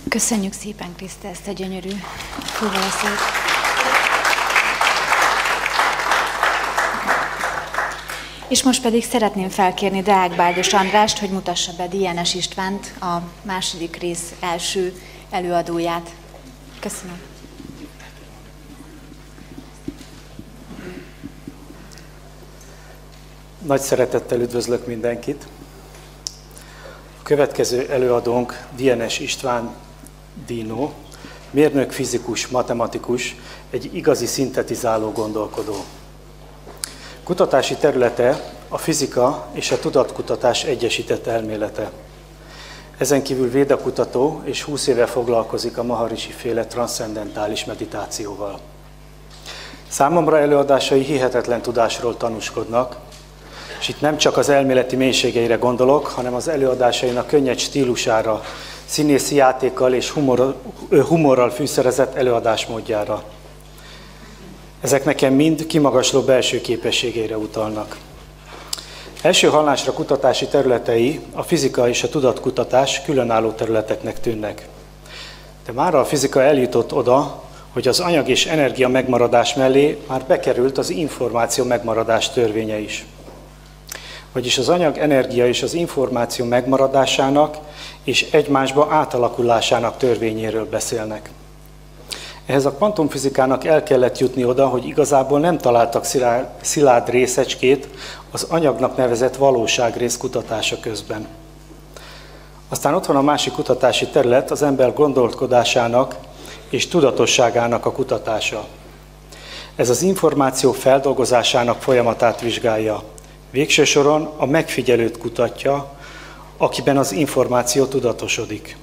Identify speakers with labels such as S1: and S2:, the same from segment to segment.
S1: Köszönjük szépen, Kriszta, ezt a gyönyörű fúvászót. És most pedig szeretném felkérni Deák Báldos Andrást, hogy mutassa be Dienes Istvánt, a második rész első előadóját. Köszönöm.
S2: Nagy szeretettel üdvözlök mindenkit. A következő előadónk Dienes István Dino, mérnök, fizikus, matematikus, egy igazi szintetizáló gondolkodó. Kutatási területe a fizika és a tudatkutatás egyesített elmélete. Ezen kívül védakutató és 20 éve foglalkozik a Maharishi-féle transzcendentális meditációval. Számomra előadásai hihetetlen tudásról tanúskodnak, és itt nem csak az elméleti mélységeire gondolok, hanem az előadásainak könnyed stílusára, színészi játékkal és humorral fűszerezett előadásmódjára. Ezek nekem mind kimagasló belső képességeire utalnak. Első hallásra kutatási területei a fizika és a tudatkutatás különálló területeknek tűnnek. De mára a fizika eljutott oda, hogy az anyag és energia megmaradás mellé már bekerült az információ megmaradás törvénye is. Vagyis az anyag, energia és az információ megmaradásának és egymásba átalakulásának törvényéről beszélnek. Ehhez a kvantumfizikának el kellett jutni oda, hogy igazából nem találtak szilárd részecskét az anyagnak nevezett valóságrész kutatása közben. Aztán ott van a másik kutatási terület, az ember gondolkodásának és tudatosságának a kutatása. Ez az információ feldolgozásának folyamatát vizsgálja. Végső soron a megfigyelőt kutatja, akiben az információ tudatosodik.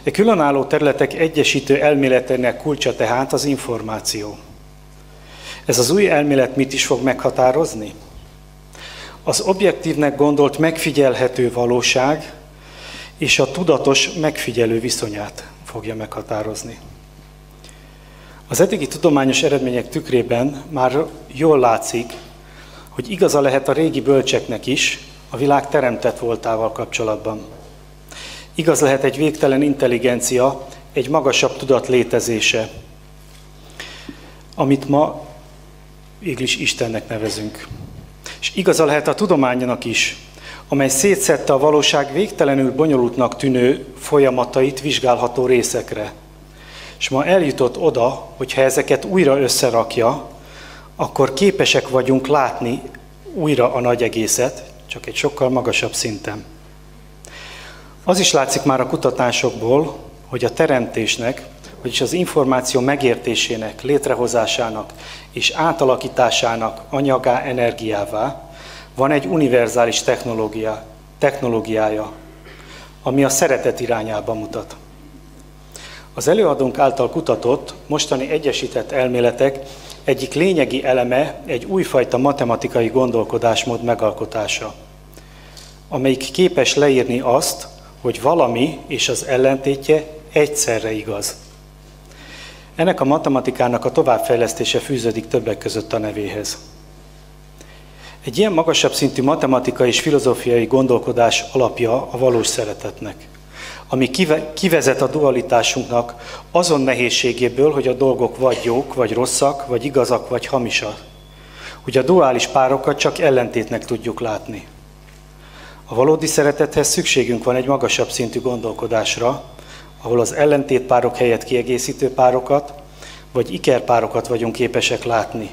S2: E különálló területek egyesítő elméletének kulcsa tehát az információ. Ez az új elmélet mit is fog meghatározni? Az objektívnek gondolt megfigyelhető valóság és a tudatos megfigyelő viszonyát fogja meghatározni. Az eddigi tudományos eredmények tükrében már jól látszik, hogy igaza lehet a régi bölcseknek is a világ teremtett voltával kapcsolatban. Igaz lehet egy végtelen intelligencia, egy magasabb tudat létezése, amit ma végül is Istennek nevezünk. És igaza lehet a tudománynak is, amely szétszedte a valóság végtelenül bonyolultnak tűnő folyamatait vizsgálható részekre. És ma eljutott oda, hogy ha ezeket újra összerakja, akkor képesek vagyunk látni újra a nagy egészet, csak egy sokkal magasabb szinten. Az is látszik már a kutatásokból, hogy a teremtésnek, vagyis az információ megértésének, létrehozásának és átalakításának anyagá, energiává van egy univerzális technológiája, ami a szeretet irányába mutat. Az előadónk által kutatott, mostani egyesített elméletek egyik lényegi eleme egy újfajta matematikai gondolkodásmód megalkotása, amelyik képes leírni azt, hogy valami és az ellentétje egyszerre igaz. Ennek a matematikának a továbbfejlesztése fűződik többek között a nevéhez. Egy ilyen magasabb szintű matematikai és filozófiai gondolkodás alapja a valós szeretetnek, ami kivezet a dualitásunknak azon nehézségéből, hogy a dolgok vagy jók, vagy rosszak, vagy igazak, vagy hamisak. Hogy a duális párokat csak ellentétnek tudjuk látni. A valódi szeretethez szükségünk van egy magasabb szintű gondolkodásra, ahol az ellentétpárok helyett kiegészítő párokat, vagy ikerpárokat vagyunk képesek látni.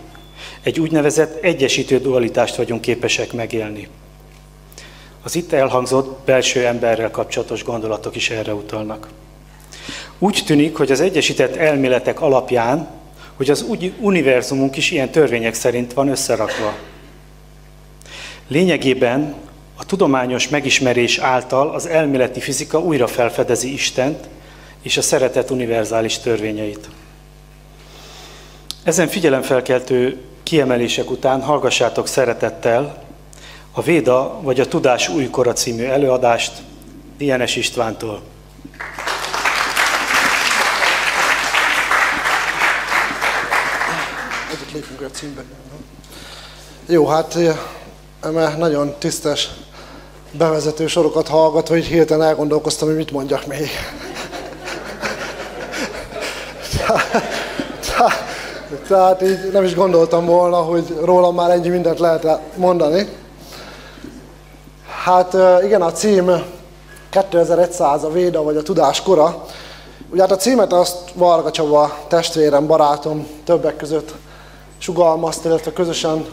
S2: Egy úgynevezett egyesítő dualitást vagyunk képesek megélni. Az itt elhangzott belső emberrel kapcsolatos gondolatok is erre utalnak. Úgy tűnik, hogy az egyesített elméletek alapján, hogy az univerzumunk is ilyen törvények szerint van összerakva. Lényegében a tudományos megismerés által az elméleti fizika újra felfedezi Istent és a szeretet univerzális törvényeit. Ezen figyelemfelkeltő kiemelések után hallgassátok szeretettel a Véda vagy a Tudás újkora című előadást Dienes Istvántól.
S3: Egyet lépünk a címbe. Jó, hát nagyon tisztes bevezető sorokat hallgatva, hogy hirtelen elgondolkoztam, hogy mit mondjak még. Tehát így nem is gondoltam volna, hogy rólam már ennyi mindent lehet mondani. Hát igen, a cím 2100 a Véda vagy a tudás kora. Ugye hát a címet azt Varga Csaba testvérem, barátom többek között sugalmazta, illetve közösen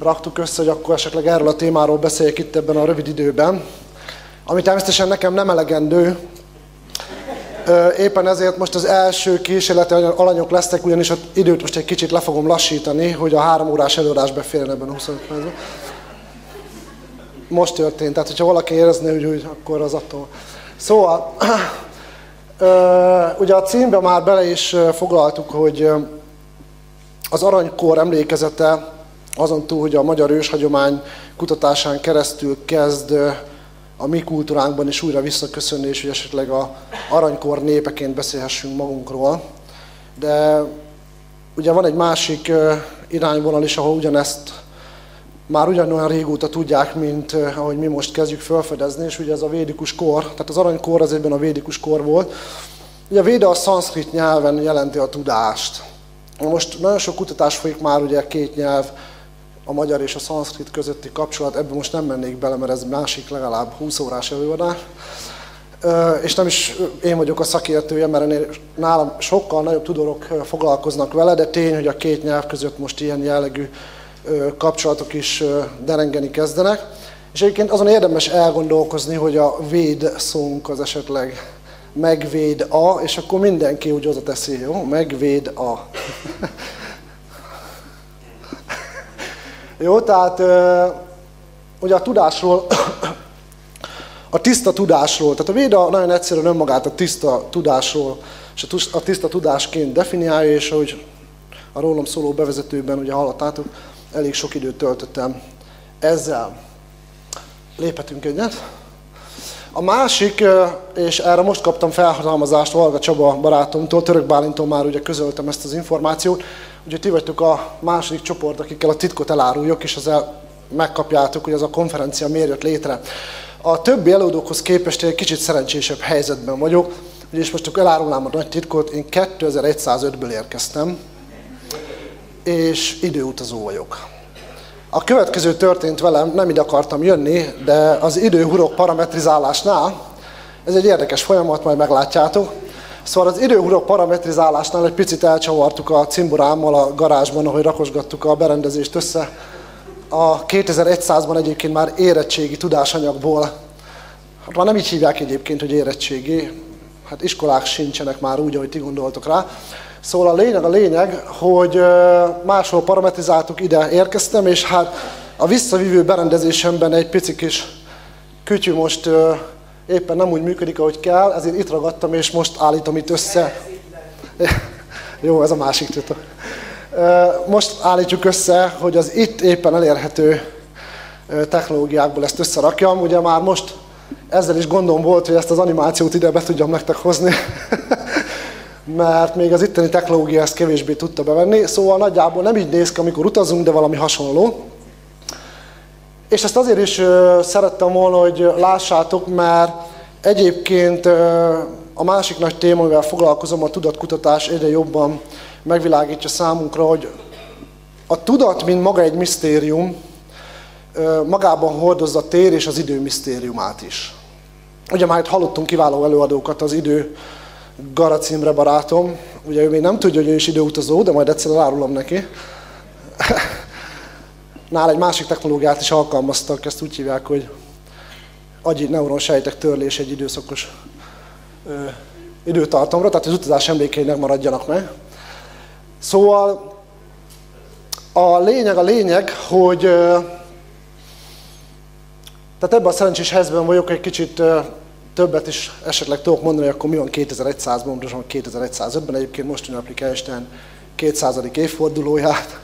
S3: raktuk össze, hogy akkor esetleg erről a témáról beszéljek itt ebben a rövid időben. Ami természetesen nekem nem elegendő. Éppen ezért most az első kísérleti alanyok lesznek, ugyanis az időt most egy kicsit le fogom lassítani, hogy a 3 órás előadás beférjen ebben a 25 percben. Most történt, tehát hogyha valaki érezné, hogy akkor az attól. Szóval, ugye a címbe már bele is foglaltuk, hogy az aranykor emlékezete azon túl, hogy a magyar őshagyomány kutatásán keresztül kezd a mi kultúránkban is újra visszaköszönni, és hogy esetleg az aranykor népeként beszélhessünk magunkról. De ugye van egy másik irányvonal is, ahol ugyanezt már ugyanolyan régóta tudják, mint ahogy mi most kezdjük felfedezni, és ugye ez a védikus kor, tehát az aranykor az egyben a védikus kor volt. Ugye a véda a szanszkrit nyelven jelenti a tudást. Most nagyon sok kutatás folyik már, ugye 2 nyelv, a magyar és a szanszkrit közötti kapcsolat, ebben most nem mennék bele, mert ez másik legalább 20 órás előadás. És nem is én vagyok a szakértője, mert nálam sokkal nagyobb tudósok foglalkoznak vele, de tény, hogy a 2 nyelv között most ilyen jellegű kapcsolatok is derengeni kezdenek. És egyébként azon érdemes elgondolkozni, hogy a véd szónk az esetleg megvéd a, és akkor mindenki úgy oda teszi, jó? Megvéd a. Jó, tehát ugye a tudásról, a tiszta tudásról, tehát a Véda nagyon egyszerűen önmagát a tiszta tudásról, és a tiszta tudásként definiálja, és ahogy a rólam szóló bevezetőben ugye hallottátok, elég sok időt töltöttem ezzel. Léphetünk egyet. A másik, és erre most kaptam felhatalmazást Varga Csaba barátomtól, Török Bálinttól már ugye közöltem ezt az információt, úgyhogy ti vagytok a második csoport, akikkel a titkot eláruljak, és ezzel megkapjátok, hogy ez a konferencia miért jött létre. A többi előadókhoz képest egy kicsit szerencsésebb helyzetben vagyok, ugyanis most elárulnám a nagy titkot, én 2105-ből érkeztem, és időutazó vagyok. A következő történt velem, nem ide akartam jönni, de az időhurok parametrizálásnál, ez egy érdekes folyamat, majd meglátjátok. Szóval az időhurok parametrizálásnál egy picit elcsavartuk a cimborámmal a garázsban, ahogy rakosgattuk a berendezést össze. A 2100-ban egyébként már érettségi tudásanyagból, hát már nem így hívják egyébként, hogy érettségi, hát iskolák sincsenek már úgy, ahogy ti gondoltok rá. Szóval a lényeg, hogy máshol parametrizáltuk, ide érkeztem, és hát a visszavívő berendezésemben egy pici kis kütyű most éppen nem úgy működik, ahogy kell, ezért itt ragadtam, és most állítom itt össze. Jó, ez a másik titok. Most állítjuk össze, hogy az itt éppen elérhető technológiákból ezt összerakjam. Ugye már most ezzel is gondom volt, hogy ezt az animációt ide be tudjam nektek hozni, mert még az itteni technológia ezt kevésbé tudta bevenni. Szóval nagyjából nem így néz ki, amikor utazunk, de valami hasonló. És ezt azért is szerettem volna, hogy lássátok, mert egyébként a másik nagy téma, amivel foglalkozom, a tudatkutatás egyre jobban megvilágítja számunkra, hogy a tudat, mint maga egy misztérium, magában hordozza a tér és az idő misztériumát is. Ugye már itt hallottunk kiváló előadókat, az idő Garac Imre barátom, ugye ő még nem tudja, hogy ő is időutazó, de majd egyszer elárulom neki. Nála egy másik technológiát is alkalmaztak, ezt úgy hívják, hogy agyi neuronsejtek törlés egy időszakos időtartamra, tehát az utazás emlékei megmaradjanak meg. Szóval a lényeg, hogy tehát ebben a szerencsés helyzetben vagyok, egy kicsit többet is esetleg tudok mondani, hogy akkor mi van 2100-ban, pontosan 2105-ben, egyébként most ünneplik Einstein 200. évfordulóját,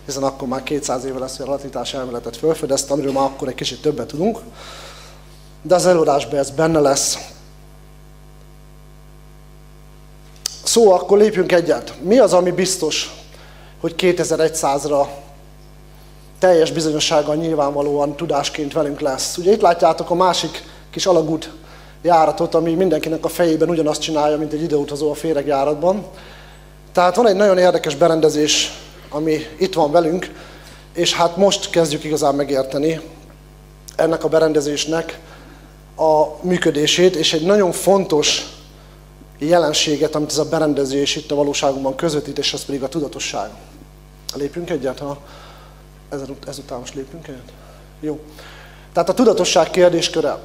S3: hiszen akkor már 200 éve lesz, hogy a relativitás elméletet felfedezte, amiről már akkor egy kicsit többet tudunk. De az előadásban ez benne lesz. Szóval akkor lépjünk egyet. Mi az, ami biztos, hogy 2100-ra teljes bizonyossággal nyilvánvalóan tudásként velünk lesz? Ugye itt látjátok a másik kis alagút járatot, ami mindenkinek a fejében ugyanazt csinálja, mint egy ideutazó a féregjáratban. Tehát van egy nagyon érdekes berendezés, ami itt van velünk, és hát most kezdjük igazán megérteni ennek a berendezésnek a működését, és egy nagyon fontos jelenséget, amit ez a berendezés itt a valóságunkban közvetít, és az pedig a tudatosság. Lépjünk egyet, ha ezután most lépjünk egyet? Jó. Tehát a tudatosság kérdésköre.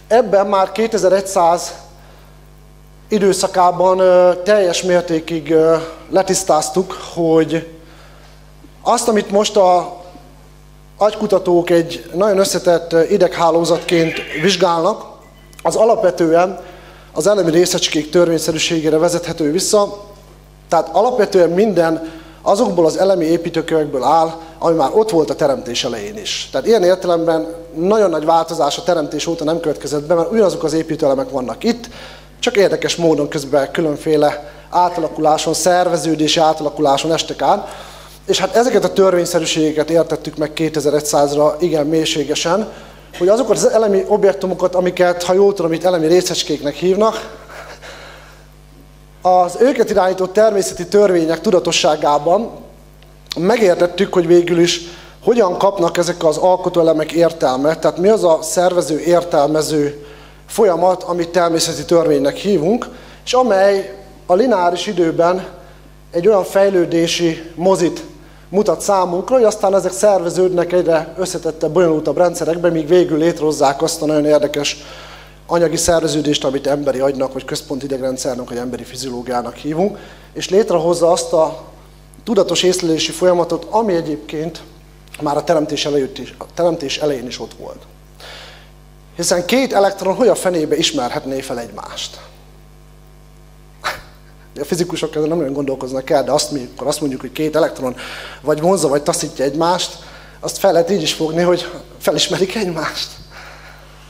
S3: Ebben már 2100 időszakában teljes mértékig letisztáztuk, hogy azt, amit most az agykutatók egy nagyon összetett ideghálózatként vizsgálnak, az alapvetően az elemi részecskék törvényszerűségére vezethető vissza. Tehát alapvetően minden azokból az elemi építőkövekből áll, ami már ott volt a teremtés elején is. Tehát ilyen értelemben nagyon nagy változás a teremtés óta nem következett be, mert ugyanazok az építőelemek vannak itt, csak érdekes módon közben különféle átalakuláson, szerveződési átalakuláson estek át. És hát ezeket a törvényszerűségeket értettük meg 2100-ra igen mélységesen, hogy azokat az elemi objektumokat, amiket, ha jól tudom, itt elemi részecskéknek hívnak, az őket irányító természeti törvények tudatosságában megértettük, hogy végül is hogyan kapnak ezek az alkotóelemek értelmet, tehát mi az a szervező, értelmező folyamat, amit természeti törvénynek hívunk, és amely a lineáris időben egy olyan fejlődési mozit mutat számunkra, hogy aztán ezek szerveződnek egyre összetettebb, bonyolultabb rendszerekbe, míg végül létrehozzák azt a nagyon érdekes anyagi szerveződést, amit emberi agynak, vagy központi idegrendszernek, vagy emberi fiziológiának hívunk, és létrehozza azt a tudatos észlelési folyamatot, ami egyébként már a teremtés elején is ott volt. Hiszen két elektron hogy a fenébe ismerhetné fel egymást? A fizikusok ezen nem nagyon gondolkoznak el, de amikor azt mondjuk, hogy két elektron vagy vonzza, vagy taszítja egymást, azt fel lehet így is fogni, hogy felismerik egymást.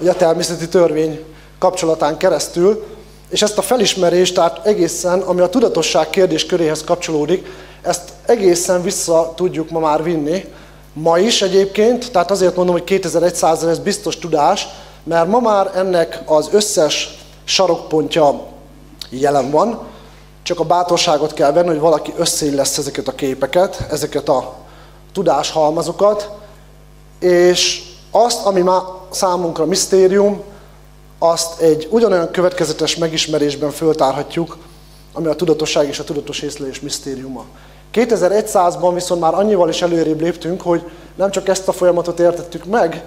S3: Ugye a természeti törvény kapcsolatán keresztül, és ezt a felismerést, tehát egészen, ami a tudatosság kérdésköréhez kapcsolódik, ezt egészen vissza tudjuk ma már vinni. Ma is egyébként, tehát azért mondom, hogy 2100-ra ez biztos tudás, mert ma már ennek az összes sarokpontja jelen van, csak a bátorságot kell venni, hogy valaki összeillesz ezeket a képeket, ezeket a tudáshalmazokat, és azt, ami már számunkra misztérium, azt egy ugyanolyan következetes megismerésben föltárhatjuk, ami a tudatosság és a tudatos észlelés misztériuma. 2100-ban viszont már annyival is előrébb léptünk, hogy nem csak ezt a folyamatot értettük meg,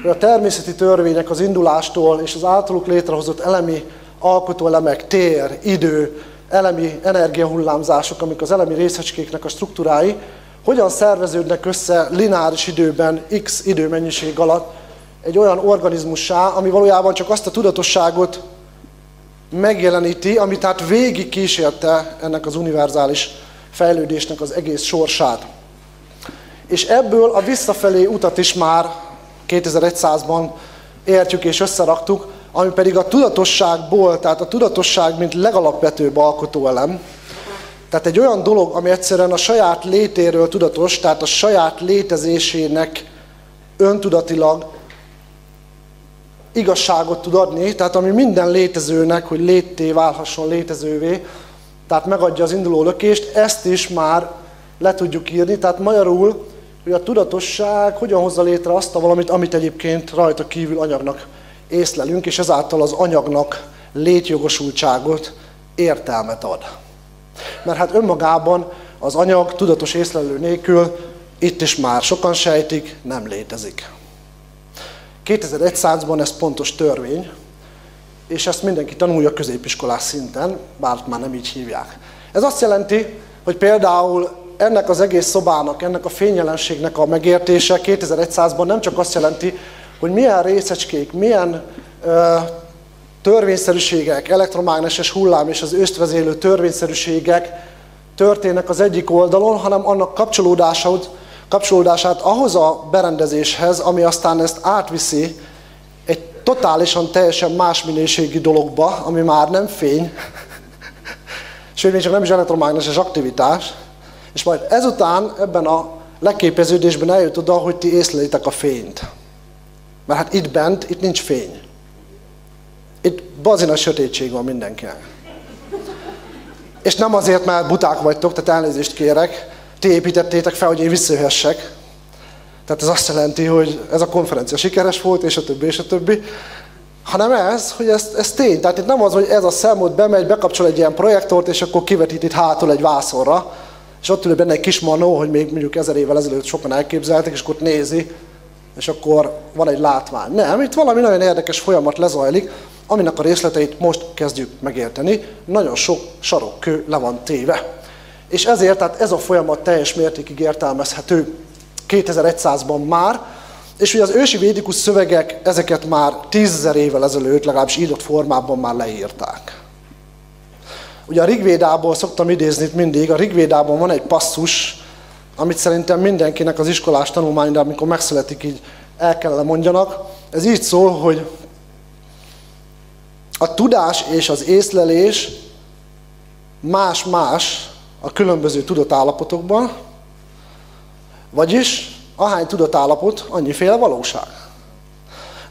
S3: hogy a természeti törvények az indulástól és az általuk létrehozott elemi alkotóelemek, tér, idő, elemi energiahullámzások, amik az elemi részecskéknek a struktúrái, hogyan szerveződnek össze lineáris időben, x időmennyiség alatt egy olyan organizmussá, ami valójában csak azt a tudatosságot megjeleníti, ami tehát végig kísérte ennek az univerzális fejlődésnek az egész sorsát. És ebből a visszafelé utat is már 2100-ban értjük és összeraktuk, ami pedig a tudatosságból, tehát a tudatosság, mint legalapvetőbb alkotóelem, tehát egy olyan dolog, ami egyszerűen a saját létéről tudatos, tehát a saját létezésének öntudatilag igazságot tud adni, tehát ami minden létezőnek, hogy létté válhasson létezővé, tehát megadja az induló lökést, ezt is már le tudjuk írni, tehát magyarul, hogy a tudatosság hogyan hozza létre azt a valamit, amit egyébként rajta kívül anyagnak észlelünk, és ezáltal az anyagnak létjogosultságot, értelmet ad. Mert hát önmagában az anyag tudatos észlelő nélkül, itt is már sokan sejtik, nem létezik. 2100-ban ez pontos törvény, és ezt mindenki tanulja középiskolás szinten, bár már nem így hívják. Ez azt jelenti, hogy például ennek az egész szobának, ennek a fényjelenségnek a megértése 2100-ban nem csak azt jelenti, hogy milyen részecskék, milyen törvényszerűségek, elektromágneses hullám és az ősztvezérlő törvényszerűségek történnek az egyik oldalon, hanem annak kapcsolódását ahhoz a berendezéshez, ami aztán ezt átviszi egy totálisan, teljesen más minőségi dologba, ami már nem fény, sőt, még csak nem is elektromágneses aktivitás, és majd ezután ebben a leképeződésben eljut oda, hogy ti észlelitek a fényt. Mert hát itt bent, itt nincs fény. Itt bazina sötétség van mindenkinek. És nem azért, mert buták vagytok, tehát elnézést kérek, ti építettétek fel, hogy én visszajöhessek. Tehát ez azt jelenti, hogy ez a konferencia sikeres volt, és a többi, és a többi. Hanem ez, hogy ez tény. Tehát itt nem az, hogy ez a szemút bemegy, bekapcsol egy ilyen projektort, és akkor kivetít itt hátul egy vászonra, és ott ül benne egy kis manó, hogy még mondjuk 1000 évvel ezelőtt sokan elképzeltek, és akkor ott nézi, és akkor van egy látvány. Nem, itt valami nagyon érdekes folyamat lezajlik, aminek a részleteit most kezdjük megérteni. Nagyon sok sarokkő le van téve. És ezért tehát ez a folyamat teljes mértékig értelmezhető 2100-ban már, és ugye az ősi védikus szövegek ezeket már 10 000 évvel ezelőtt legalábbis írott formában már leírták. Ugye a Rigvédából szoktam idézni mindig, a Rigvédában van egy passzus, amit szerintem mindenkinek az iskolás tanulmányra, amikor megszületik, így el kellene mondjanak. Ez így szól, hogy a tudás és az észlelés más-más a különböző tudatállapotokban, vagyis ahány tudatállapot, annyiféle valóság.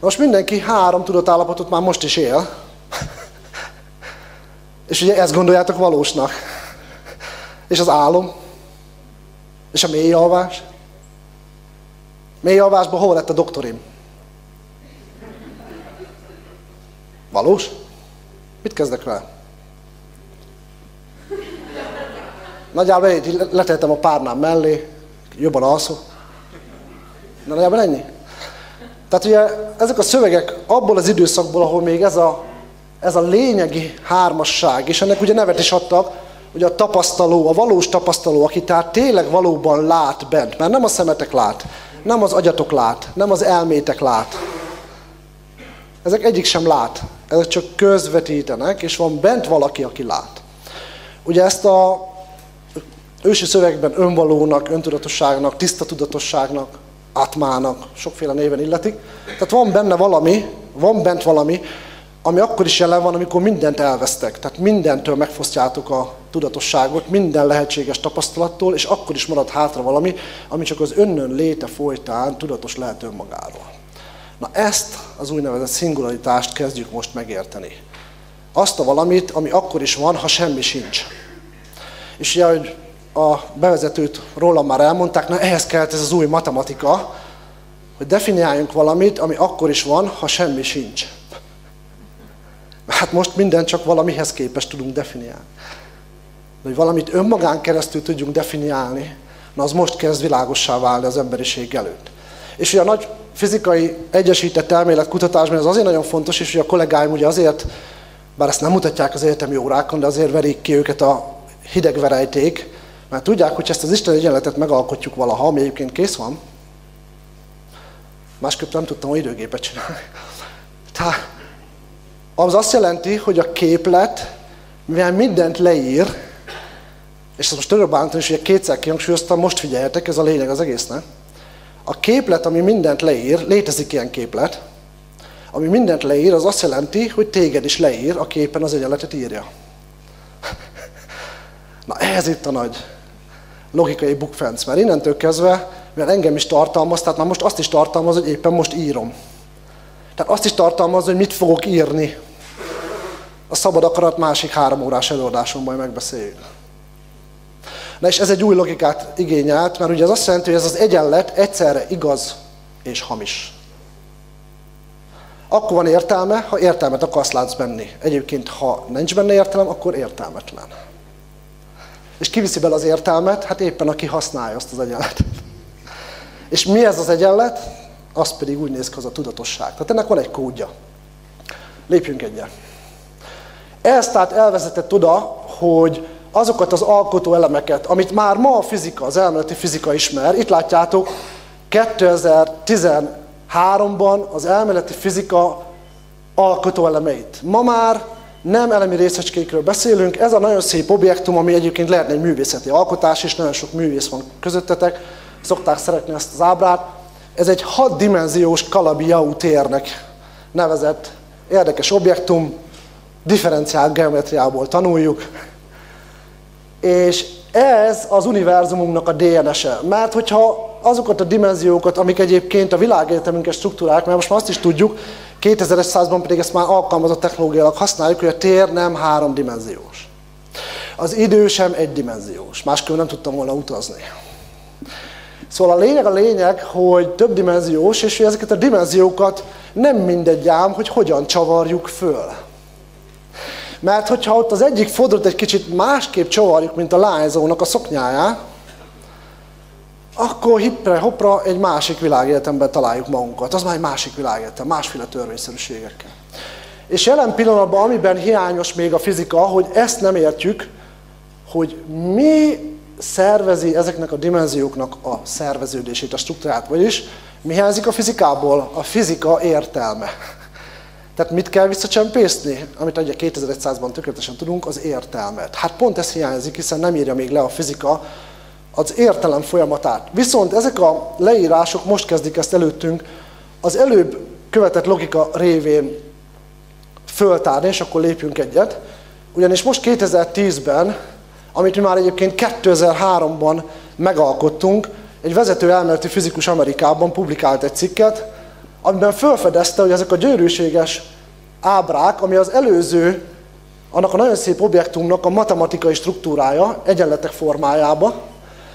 S3: Most mindenki 3 tudatállapotot már most is él, és ugye ezt gondoljátok valósnak. És az álom, és a mély alvás. Mély alvásban hol lett a doktorim? Valós? Mit kezdek vele? Nagyjából letettem a párnám mellé, jobban alszok. De nagyjából ennyi. Tehát ugye ezek a szövegek abból az időszakból, ahol még ez a lényegi hármasság, és ennek ugye nevet is adtak, ugye a tapasztaló, a valós tapasztaló, aki tehát tényleg valóban lát bent, mert nem a szemetek lát, nem az agyatok lát, nem az elmétek lát. Ezek egyik sem lát, ezek csak közvetítenek, és van bent valaki, aki lát. Ugye ezt a ősi szövegben önvalónak, öntudatosságnak, tiszta tudatosságnak, atmának, sokféle néven illetik. Tehát van bent valami, ami akkor is jelen van, amikor mindent elvesztek. Tehát mindentől megfosztjátok a tudatosságot, minden lehetséges tapasztalattól, és akkor is marad hátra valami, ami csak az önnön léte folytán tudatos lehet önmagáról. Na ezt az úgynevezett szingularitást kezdjük most megérteni. Azt a valamit, ami akkor is van, ha semmi sincs. És ugye, hogy a bevezetőt rólam már elmondták, na ehhez kellett ez az új matematika, hogy definiáljunk valamit, ami akkor is van, ha semmi sincs. Hát most mindent csak valamihez képest tudunk definiálni. De hogy valamit önmagán keresztül tudjunk definiálni, na az most kezd világossá válni az emberiség előtt. És ugye a nagy fizikai egyesített elméletkutatásban ez azért nagyon fontos, és ugye a kollégáim ugye azért, bár ezt nem mutatják az egyetemi órákon, de azért verik ki őket a hidegverejték, mert tudják, hogy ezt az Isten egyenletet megalkotjuk valaha, ami egyébként kész van. Másképp nem tudtam olyan időgépet csinálni. Tehát az azt jelenti, hogy a képlet, mivel mindent leír, és ezt most török bántani, és ugye kétszer kihangsúlyoztam, most figyeljetek, ez a lényeg az egésznek. A képlet, ami mindent leír, létezik ilyen képlet, ami mindent leír, az azt jelenti, hogy téged is leír, aki éppen az egyenletet írja. Na ez itt a nagy logikai bukfenc, mert innentől kezdve, mivel engem is tartalmaz, tehát már most azt is tartalmaz, hogy éppen most írom. Tehát azt is tartalmaz, hogy mit fogok írni. A szabad akarat másik 3 órás előadáson majd megbeszéljük. Na és ez egy új logikát igényelt, mert ugye ez azt jelenti, hogy ez az egyenlet egyszerre igaz és hamis. Akkor van értelme, ha értelmet akarsz látsz benne. Egyébként, ha nincs benne értelem, akkor értelmetlen. És ki viszi bele az értelmet? Hát éppen aki használja azt az egyenletet. És mi ez az egyenlet? Az pedig úgy néz ki, az a tudatosság. Tehát ennek van egy kódja. Lépjünk egyet. Ez tehát elvezetett oda, hogy azokat az alkotó elemeket, amit már ma a fizika, az elméleti fizika ismer, itt látjátok, 2013-ban az elméleti fizika alkotó elemeit. Ma már nem elemi részecskékről beszélünk, ez a nagyon szép objektum, ami egyébként lehetne egy művészeti alkotás, és nagyon sok művész van közöttetek, szokták szeretni ezt az ábrát. Ez egy 6-dimenziós Calabi-Yau térnek nevezett érdekes objektum, differenciált geometriából tanuljuk, és ez az univerzumunknak a DNS-e. Mert hogyha azokat a dimenziókat, amik egyébként a világegyetemünket struktúrák, mert most már azt is tudjuk, 2100-ban pedig ezt már alkalmazott technológiailag használjuk, hogy a tér nem háromdimenziós. Az idő sem egydimenziós, másképp nem tudtam volna utazni. Szóval a lényeg, hogy többdimenziós, és hogy ezeket a dimenziókat nem mindegy ám, hogy hogyan csavarjuk föl. Mert hogyha ott az egyik fodrot egy kicsit másképp csavarjuk, mint a lányzónak a szoknyáját, akkor hippre-hoppra egy másik világegyetemben találjuk magunkat. Az már egy másik világegyetem, másféle törvényszerűségekkel. És jelen pillanatban, amiben hiányos még a fizika, hogy ezt nem értjük, hogy mi szervezi ezeknek a dimenzióknak a szerveződését, a struktúrát. Vagyis mi hiányzik a fizikából? A fizika értelme. Tehát mit kell visszacsempészni? Amit ugye 2100-ban tökéletesen tudunk, az értelmet. Hát pont ez hiányzik, hiszen nem írja még le a fizika az értelem folyamatát. Viszont ezek a leírások most kezdik ezt előttünk az előbb követett logika révén föltárni, és akkor lépjünk egyet. Ugyanis most 2010-ben, amit mi már egyébként 2003-ban megalkottunk, egy vezető elméleti fizikus Amerikában publikált egy cikket, amiben felfedezte, hogy ezek a gyönyörűséges ábrák, ami az előző, annak a nagyon szép objektumnak a matematikai struktúrája, egyenletek formájába,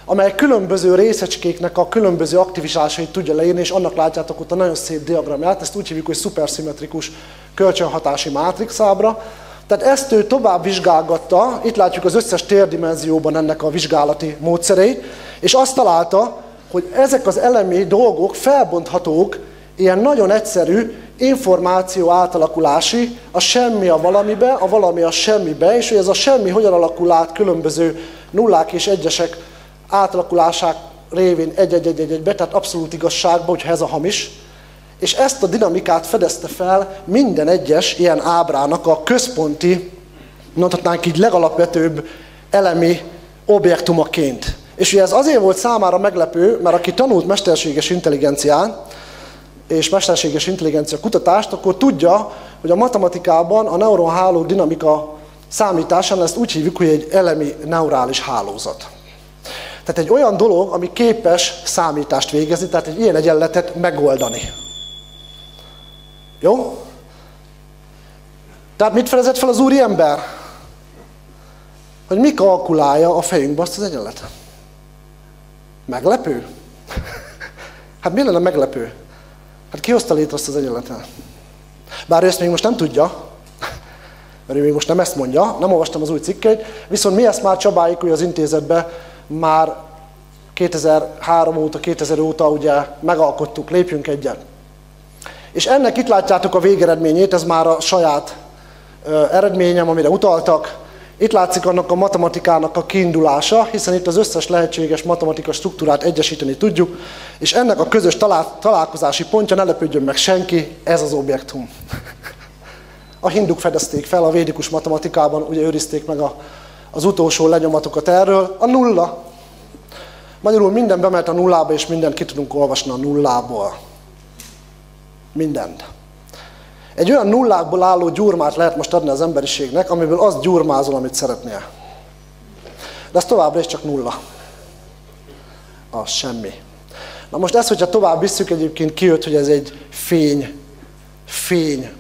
S3: amely különböző részecskéknek a különböző aktivitásait tudja leírni, és annak látjátok ott a nagyon szép diagramját, ezt úgy hívjuk, hogy szuperszimmetrikus kölcsönhatási mátrixábra. Tehát ezt ő tovább vizsgálgatta, itt látjuk az összes térdimenzióban ennek a vizsgálati módszereit, és azt találta, hogy ezek az elemi dolgok felbonthatók ilyen nagyon egyszerű információ átalakulási, a semmi a valamibe, a valami a semmibe, és hogy ez a semmi hogyan alakul át különböző nullák és egyesek átalakulásák révén egy-egy-egy-egybe, tehát abszolút igazságba, hogyha ez a hamis. És ezt a dinamikát fedezte fel minden egyes ilyen ábrának a központi, mondhatnánk így legalapvetőbb elemi objektumaként. És ugye ez azért volt számára meglepő, mert aki tanult mesterséges intelligencián, és mesterséges intelligencia kutatást, akkor tudja, hogy a matematikában a neuronháló dinamika számításán ezt úgy hívjuk, hogy egy elemi neurális hálózat. Tehát egy olyan dolog, ami képes számítást végezni, tehát egy ilyen egyenletet megoldani. Jó? Tehát mit fedezett fel az úriember? Hogy mi kalkulálja a fejünkbe azt az egyenletet? Meglepő? Hát mi lenne meglepő? Hát ki hozta létre azt az egyenletet? Bár ő ezt még most nem tudja, mert ő még most nem ezt mondja, nem olvastam az új cikkeit, viszont mi ezt már Csabáik, hogy az intézetben már 2003 óta, 2000 óta ugye megalkottuk, lépjünk egyet. És ennek itt látjátok a végeredményét, ez már a saját eredményem, amire utaltak. Itt látszik annak a matematikának a kiindulása, hiszen itt az összes lehetséges matematika struktúrát egyesíteni tudjuk, és ennek a közös találkozási pontja, ne lepődjön meg senki, ez az objektum. A hinduk fedezték fel a védikus matematikában, ugye őrizték meg az utolsó lenyomatokat erről, a nulla. Magyarul minden bemehet a nullába, és mindent ki tudunk olvasni a nullából. Mindent. Egy olyan nullákból álló gyurmát lehet most adni az emberiségnek, amiből azt gyurmázol, amit szeretnél. De ez továbbra is csak nulla. Az semmi. Na most ezt, hogyha tovább visszük, egyébként kijött, hogy ez egy fény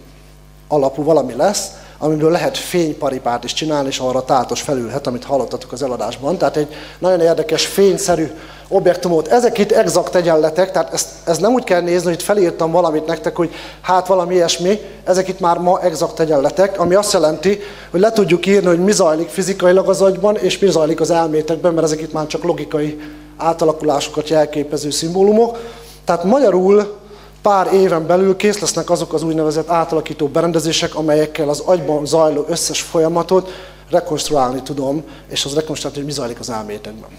S3: alapú valami lesz, amiből lehet fényparipát is csinálni, és arra tátos felülhet, amit hallottatok az eladásban. Tehát egy nagyon érdekes, fényszerű objektumot. Ezek itt exakt egyenletek, tehát ez nem úgy kell nézni, hogy itt felírtam valamit nektek, hogy hát valami ilyesmi, ezek itt már ma exakt egyenletek, ami azt jelenti, hogy le tudjuk írni, hogy mi zajlik fizikailag az agyban, és mi zajlik az elmétekben, mert ezek itt már csak logikai átalakulásokat jelképező szimbólumok. Tehát magyarul pár éven belül kész lesznek azok az úgynevezett átalakító berendezések, amelyekkel az agyban zajló összes folyamatot rekonstruálni tudom, és az rekonstruálni, hogy mi zajlik az elmétekben.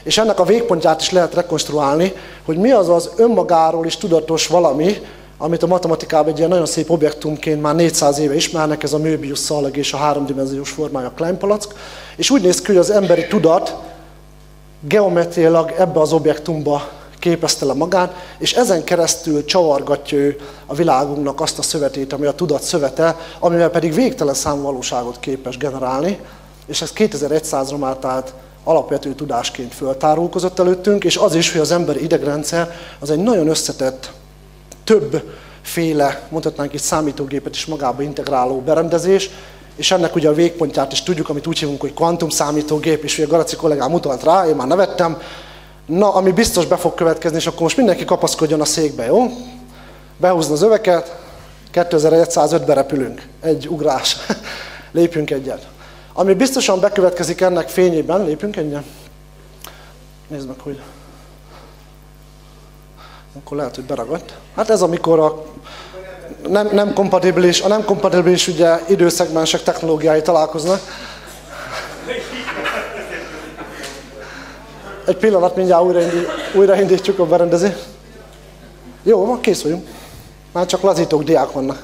S3: És ennek a végpontját is lehet rekonstruálni, hogy mi az az önmagáról is tudatos valami, amit a matematikában egy ilyen nagyon szép objektumként már 400 éve ismernek, ez a Möbius szalag és a háromdimenziós formája a Klein-palack, és úgy néz ki, hogy az emberi tudat geometriailag ebbe az objektumba képezte le magát, és ezen keresztül csavargatja ő a világunknak azt a szövetét, ami a tudat szövete, amivel pedig végtelen számú valóságot képes generálni, és ez 2100-ra már tehát alapvető tudásként föltárulkozott előttünk, és az is, hogy az emberi idegrendszer az egy nagyon összetett, több féle, mondhatnánk itt számítógépet is magába integráló berendezés, és ennek ugye a végpontját is tudjuk, amit úgy hívunk, hogy kvantumszámítógép, és ugye Garaci kollégám utalt rá, én már nevettem. Na, ami biztos be fog következni, és akkor most mindenki kapaszkodjon a székbe, jó? Behúzni az öveket, 2105-be repülünk, egy ugrás, lépjünk egyet. Ami biztosan bekövetkezik ennek fényében, lépjünk egyet. Nézd meg, hogy... Akkor lehet, hogy beragadt. Hát ez amikor a nem kompatibilis ugye, időszegmensek technológiái találkoznak. Egy pillanat, mindjárt újraindítjuk a berendezést. Jó, kész vagyunk. Már csak lazítók, diák vannak.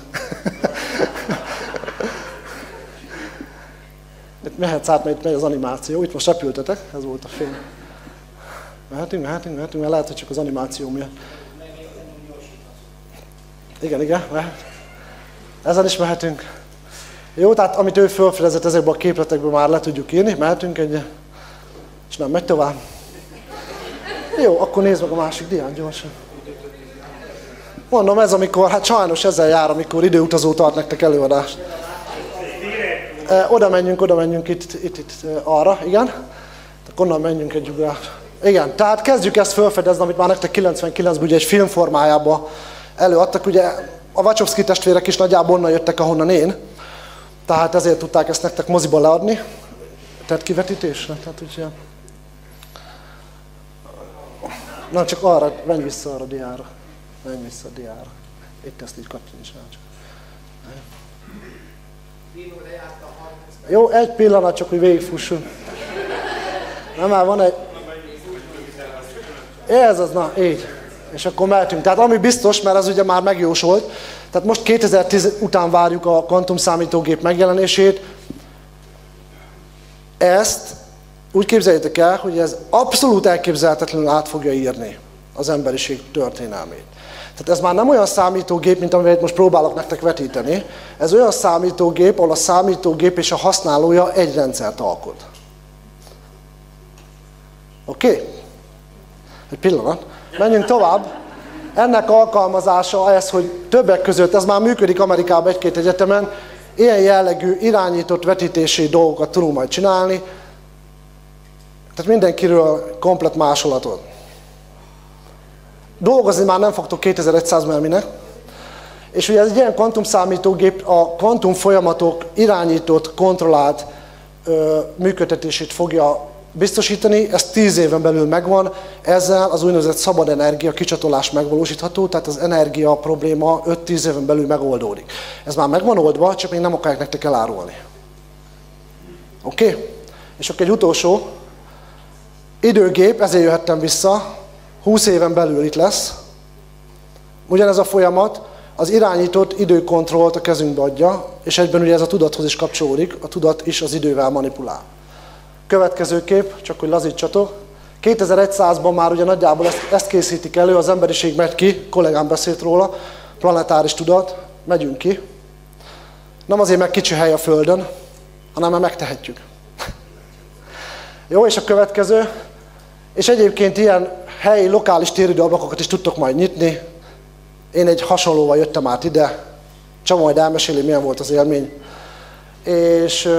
S3: Itt mehetsz át, mert itt megy az animáció. Itt most repültetek, ez volt a fény. Mehetünk, mert lehet, hogy csak az animáció miatt. Igen, mehet. Ezen is mehetünk. Jó, tehát amit ő felfedezett ezekben a képletekben már le tudjuk írni. Mehetünk egy... És nem megy tovább. Jó, akkor nézd meg a másik dián gyorsan. Mondom, ez amikor, hát sajnos ezzel jár, amikor időutazó tart nektek előadást. Oda menjünk itt arra, igen. Akkor onnan menjünk egy ugrás. Igen, tehát kezdjük ezt felfedezni, amit már nektek 99-ben ugye egy film formájában előadtak. Ugye a Wachowski testvérek is nagyjából onnan jöttek, ahonnan én. Tehát ezért tudták ezt nektek moziba leadni. Tehát kivetítésre. Tehát úgy, na csak arra, menj vissza arra a diára. Menj vissza a diára. Itt ezt így kattints rá csak. Jó, egy pillanat csak, hogy végigfussunk. Nem, már van egy... Ez az, na, így. És akkor mehetünk. Tehát ami biztos, mert ez ugye már megjósolt, tehát most 2010 után várjuk a kvantumszámítógép megjelenését. Ezt úgy képzeljétek el, hogy ez abszolút elképzelhetetlenül át fogja írni az emberiség történelmét. Tehát ez már nem olyan számítógép, mint amivel most próbálok nektek vetíteni. Ez olyan számítógép, ahol a számítógép és a használója egy rendszert alkot. Oké? Egy pillanat. Menjünk tovább. Ennek alkalmazása ez, hogy többek között, ez már működik Amerikában egy-két egyetemen, ilyen jellegű irányított vetítési dolgokat tudunk majd csinálni. Tehát mindenkiről komplet másolatot. Dolgozni már nem fogtok 2100-ben minek. És ugye ez egy ilyen kvantumszámítógép a kvantum folyamatok irányított, kontrollált működtetését fogja biztosítani. Ez 10 éven belül megvan. Ezzel az úgynevezett szabad energia kicsatolás megvalósítható, tehát az energia probléma 5-10 éven belül megoldódik. Ez már megvan oldva, csak még nem akarják nektek elárulni. Oké? És akkor egy utolsó. Időgép, ezért jöhettem vissza. 20 éven belül itt lesz. Ugyanez a folyamat az irányított időkontrollt a kezünkbe adja, és egyben ugye ez a tudathoz is kapcsolódik, a tudat is az idővel manipulál. Következő kép, csak hogy lazítsatok. 2100-ban már ugye nagyjából ezt készítik elő, az emberiség megy ki, kollégám beszélt róla, planetáris tudat, megyünk ki. Nem azért, mert kicsi hely a Földön, hanem mert megtehetjük. Jó, és a következő. És egyébként ilyen helyi, lokális téridőablakokat is tudtok majd nyitni. Én egy hasonlóval jöttem át ide. Csaba majd elmeséli, milyen volt az élmény. És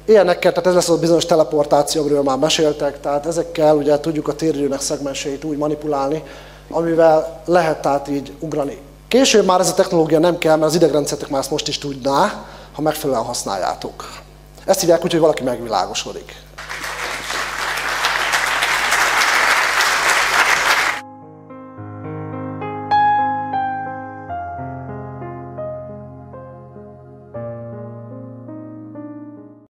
S3: ilyenekkel, tehát ez lesz az bizonyos teleportáció, amiről már meséltek. Tehát ezekkel ugye tudjuk a téridőnek szegmenseit úgy manipulálni, amivel lehet tehát így ugrani. Később már ez a technológia nem kell, mert az idegrendszerek már ezt most is tudná, ha megfelelően használjátok. Ezt hívják úgy, hogy valaki megvilágosodik.